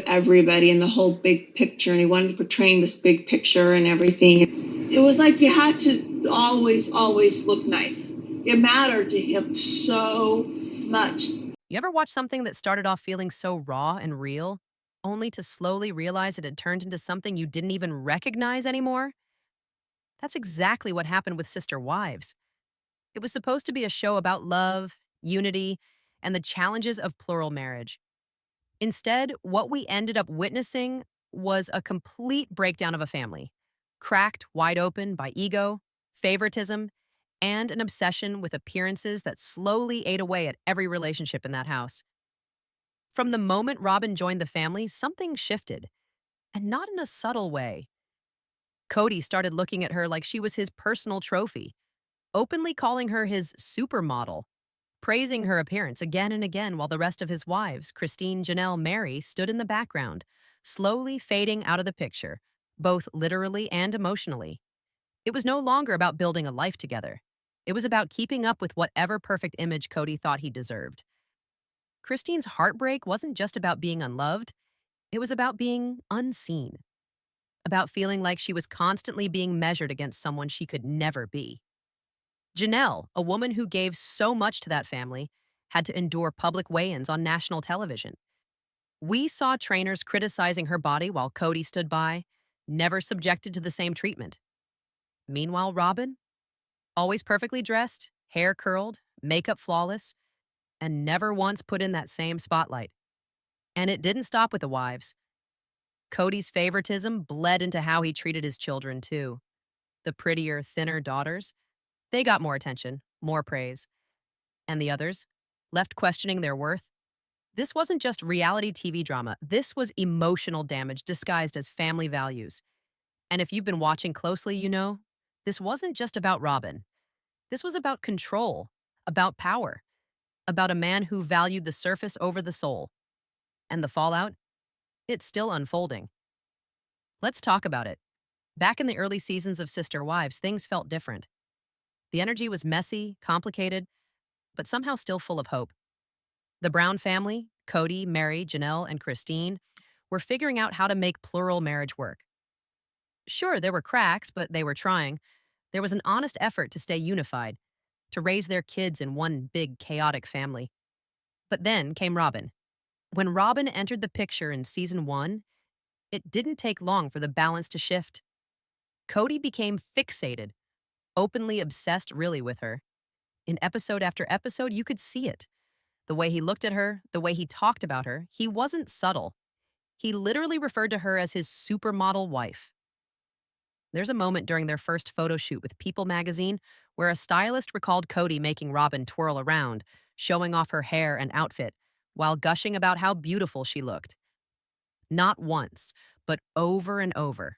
everybody in the whole big picture, and he wanted to portray this big picture and everything. It was like you had to always look nice. It mattered to him so much. You ever watch something that started off feeling so raw and real, only to slowly realize it had turned into something you didn't even recognize anymore? That's exactly what happened with Sister Wives. It was supposed to be a show about love, unity, and the challenges of plural marriage. Instead, what we ended up witnessing was a complete breakdown of a family, cracked wide open by ego, favoritism, and an obsession with appearances that slowly ate away at every relationship in that house. From the moment Robin joined the family, something shifted, and not in a subtle way. Kody started looking at her like she was his personal trophy, openly calling her his supermodel, praising her appearance again and again while the rest of his wives, Christine, Janelle, Mary, stood in the background, slowly fading out of the picture, both literally and emotionally. It was no longer about building a life together. It was about keeping up with whatever perfect image Kody thought he deserved. Christine's heartbreak wasn't just about being unloved, it was about being unseen, about feeling like she was constantly being measured against someone she could never be. Janelle, a woman who gave so much to that family, had to endure public weigh ins on national television. We saw trainers criticizing her body while Kody stood by, never subjected to the same treatment. Meanwhile, Robin, always perfectly dressed, hair curled, makeup flawless, and never once put in that same spotlight. And it didn't stop with the wives. Cody's favoritism bled into how he treated his children, too. The prettier, thinner daughters, they got more attention, more praise. And the others, left questioning their worth. This wasn't just reality TV drama. This was emotional damage disguised as family values. And if you've been watching closely, you know, this wasn't just about Robin. This was about control, about power, about a man who valued the surface over the soul. And the fallout? It's still unfolding. Let's talk about it. Back in the early seasons of Sister Wives, things felt different. The energy was messy, complicated, but somehow still full of hope. The Brown family, Kody, Mary, Janelle, and Christine, were figuring out how to make plural marriage work. Sure, there were cracks, but they were trying. There was an honest effort to stay unified, to raise their kids in one big, chaotic family. But then came Robin. When Robin entered the picture in season 1, it didn't take long for the balance to shift. Kody became fixated, openly obsessed really with her. In episode after episode, you could see it. The way he looked at her, the way he talked about her, he wasn't subtle. He literally referred to her as his supermodel wife. There's a moment during their first photo shoot with People magazine where a stylist recalled Kody making Robin twirl around, showing off her hair and outfit, while gushing about how beautiful she looked. Not once, but over and over.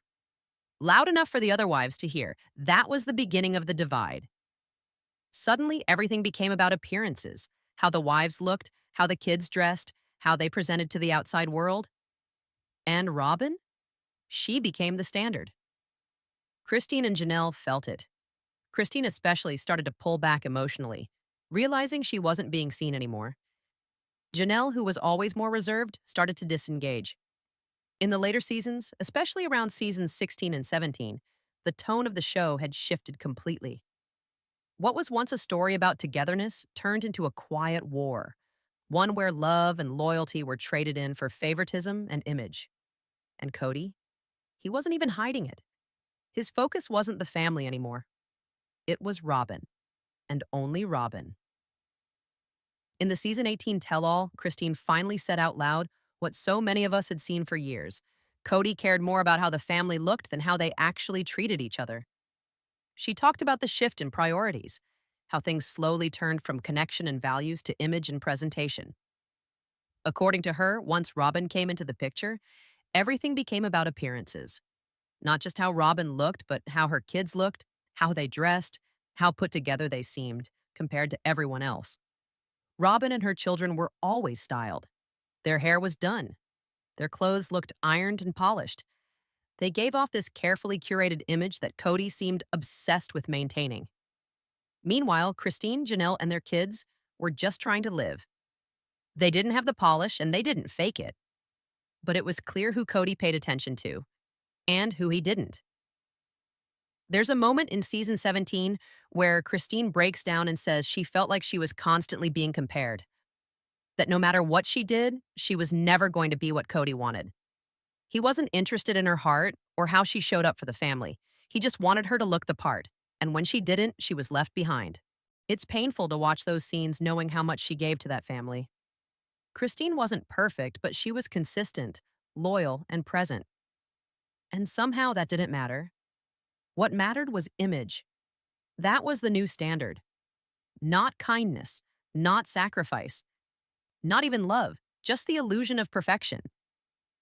Loud enough for the other wives to hear. That was the beginning of the divide. Suddenly, everything became about appearances, how the wives looked, how the kids dressed, how they presented to the outside world. And Robin? She became the standard. Christine and Janelle felt it. Christine especially started to pull back emotionally, realizing she wasn't being seen anymore. Janelle, who was always more reserved, started to disengage. In the later seasons, especially around seasons 16 and 17, the tone of the show had shifted completely. What was once a story about togetherness turned into a quiet war, one where love and loyalty were traded in for favoritism and image. And Kody? He wasn't even hiding it. His focus wasn't the family anymore. It was Robin, and only Robin. In the season 18 tell-all, Christine finally said out loud what so many of us had seen for years. Kody cared more about how the family looked than how they actually treated each other. She talked about the shift in priorities, how things slowly turned from connection and values to image and presentation. According to her, once Robin came into the picture, everything became about appearances. Not just how Robin looked, but how her kids looked, how they dressed, how put together they seemed, compared to everyone else. Robin and her children were always styled. Their hair was done. Their clothes looked ironed and polished. They gave off this carefully curated image that Kody seemed obsessed with maintaining. Meanwhile, Christine, Janelle, and their kids were just trying to live. They didn't have the polish and they didn't fake it. But it was clear who Kody paid attention to and who he didn't. There's a moment in season 17 where Christine breaks down and says she felt like she was constantly being compared, that no matter what she did, she was never going to be what Kody wanted. He wasn't interested in her heart or how she showed up for the family. He just wanted her to look the part, and when she didn't, she was left behind. It's painful to watch those scenes knowing how much she gave to that family. Christine wasn't perfect, but she was consistent, loyal, and present. And somehow that didn't matter. What mattered was image. That was the new standard. Not kindness, not sacrifice, not even love, just the illusion of perfection.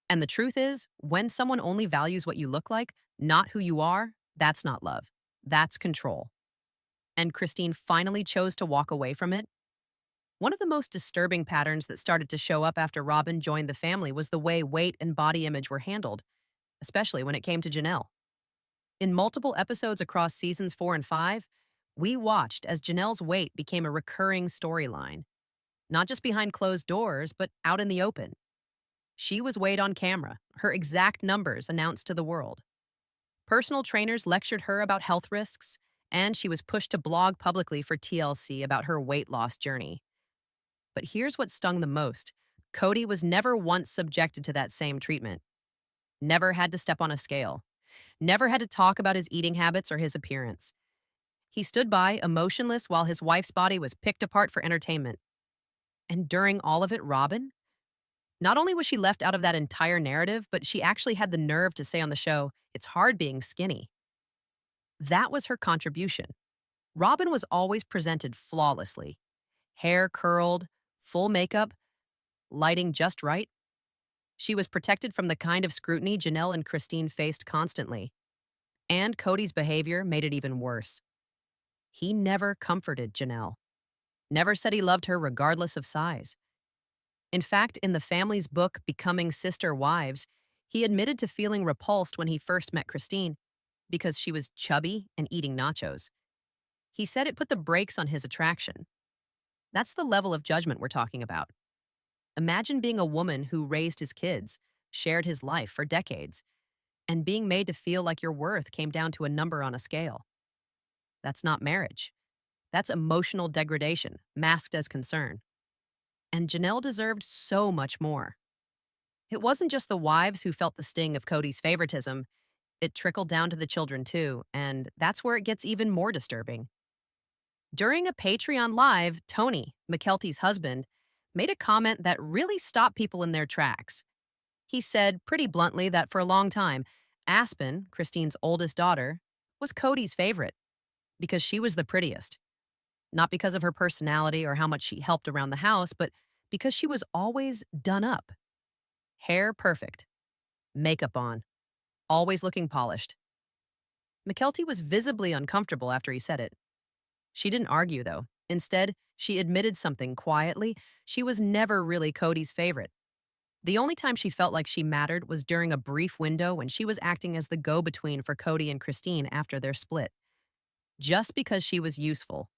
And the truth is, when someone only values what you look like, not who you are, that's not love. That's control. And Christine finally chose to walk away from it. One of the most disturbing patterns that started to show up after Robin joined the family was the way weight and body image were handled, especially when it came to Janelle. In multiple episodes across seasons 4 and 5, we watched as Janelle's weight became a recurring storyline, not just behind closed doors, but out in the open. She was weighed on camera, her exact numbers announced to the world. Personal trainers lectured her about health risks, and she was pushed to blog publicly for TLC about her weight loss journey. But here's what stung the most. Kody was never once subjected to that same treatment. Never had to step on a scale. Never had to talk about his eating habits or his appearance. He stood by, emotionless, while his wife's body was picked apart for entertainment. And during all of it, Robin? Not only was she left out of that entire narrative, but she actually had the nerve to say on the show, "It's hard being skinny." That was her contribution. Robin was always presented flawlessly. Hair curled, full makeup, lighting just right. She was protected from the kind of scrutiny Janelle and Christine faced constantly. And Kody's behavior made it even worse. He never comforted Janelle. Never said he loved her regardless of size. In fact, in the family's book, Becoming Sister Wives, he admitted to feeling repulsed when he first met Christine because she was chubby and eating nachos. He said it put the brakes on his attraction. That's the level of judgment we're talking about. Imagine being a woman who raised his kids, shared his life for decades, and being made to feel like your worth came down to a number on a scale. That's not marriage. That's emotional degradation, masked as concern. And Janelle deserved so much more. It wasn't just the wives who felt the sting of Kody's favoritism. It trickled down to the children too, and that's where it gets even more disturbing. During a Patreon Live, Tony, McKelty's husband, made a comment that really stopped people in their tracks. He said pretty bluntly that for a long time, Aspen, Christine's oldest daughter, was Kody's favorite because she was the prettiest. Not because of her personality or how much she helped around the house, but because she was always done up. Hair perfect, makeup on, always looking polished. McKelty was visibly uncomfortable after he said it. She didn't argue, though. Instead, she admitted something quietly. She was never really Kody's favorite. The only time she felt like she mattered was during a brief window when she was acting as the go-between for Kody and Christine after their split. Just because she was useful,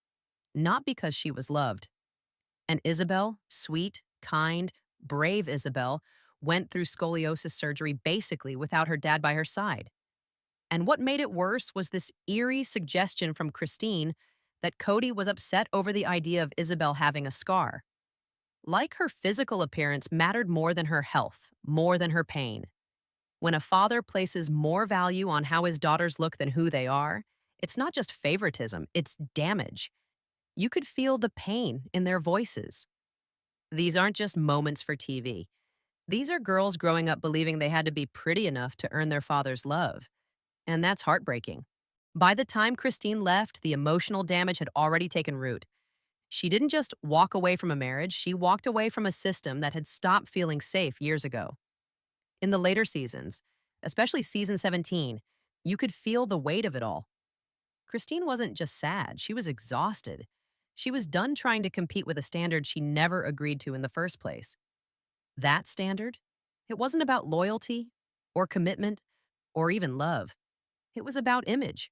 not because she was loved. And Isabel, sweet, kind, brave Isabel, went through scoliosis surgery basically without her dad by her side. And what made it worse was this eerie suggestion from Christine that Kody was upset over the idea of Isabel having a scar. Like her physical appearance mattered more than her health, more than her pain. When a father places more value on how his daughters look than who they are, it's not just favoritism, it's damage. You could feel the pain in their voices. These aren't just moments for TV. These are girls growing up believing they had to be pretty enough to earn their father's love. And that's heartbreaking. By the time Christine left, the emotional damage had already taken root. She didn't just walk away from a marriage, she walked away from a system that had stopped feeling safe years ago. In the later seasons, especially season 17, you could feel the weight of it all. Christine wasn't just sad, she was exhausted. She was done trying to compete with a standard she never agreed to in the first place. That standard? It wasn't about loyalty, or commitment, or even love. It was about image,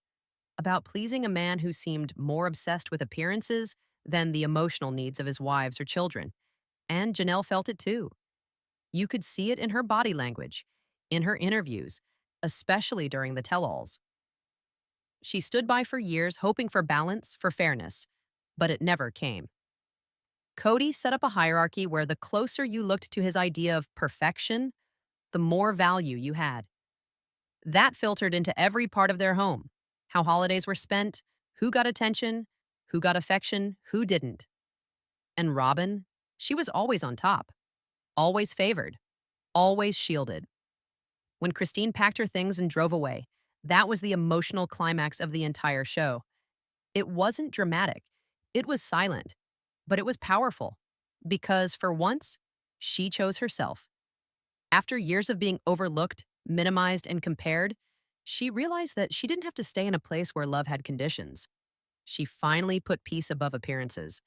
about pleasing a man who seemed more obsessed with appearances than the emotional needs of his wives or children. And Janelle felt it too. You could see it in her body language, in her interviews, especially during the tell alls. She stood by for years hoping for balance, for fairness, but it never came. Kody set up a hierarchy where the closer you looked to his idea of perfection, the more value you had. That filtered into every part of their home: how holidays were spent, who got attention, who got affection, who didn't. And Robin, she was always on top, always favored, always shielded. When Christine packed her things and drove away, that was the emotional climax of the entire show. It wasn't dramatic, it was silent, but it was powerful. Because for once, she chose herself. After years of being overlooked, minimized, and compared, she realized that she didn't have to stay in a place where love had conditions. She finally put peace above appearances.